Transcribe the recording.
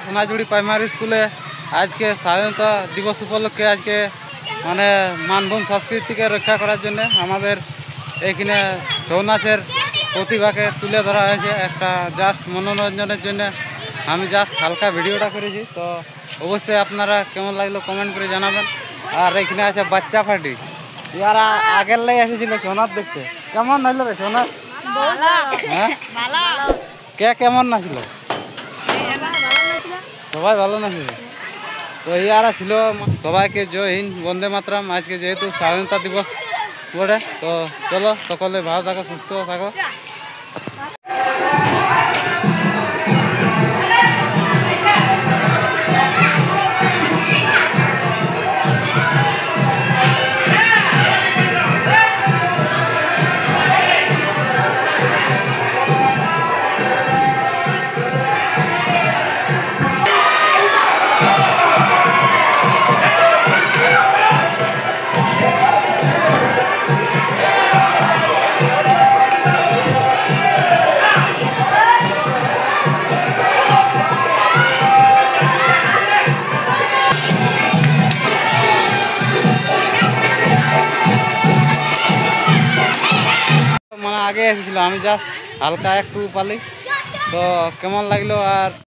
Sonajhuri primary স্কুলে আজকে স্বাধীনতা দিবস উপলক্ষে আজকে মানে মানভূম সংস্কৃতিকে রক্ষা করার জন্য আমাদের এইখানে ছৌ নাচের প্রতিভাকে তুলে ধরা হয়েছে। একটা জাস্ট মনোরঞ্জনের জন্য আমি জাস্ট হালকা ভিডিওটা করেছি। তো অবশ্যই আপনারা কেমন লাগলো কমেন্ট করে জানাবেন। আর এখানে আছে বাচ্চা পার্টি, ইয়ারা আগের লাই এসেছিল ছৌ নাচ দেখতে। কেমন নাচলো রে ছৌ নাচ? হ্যাঁ, কে কেমন নাচলো? সবাই ভালো নাচলো। তো ইয়ারা ছিল। সবাইকে জয় হিন্দ, বন্দে মাতরম। আজকে যেহেতু স্বাধীনতা দিবস বলে, তো চলো সকলে ভালো থাকো, সুস্থ থাকো। মানে আগে এসেছিল, আমি জাস্ট হালকা একটু পালি। তো কেমন লাগলো আর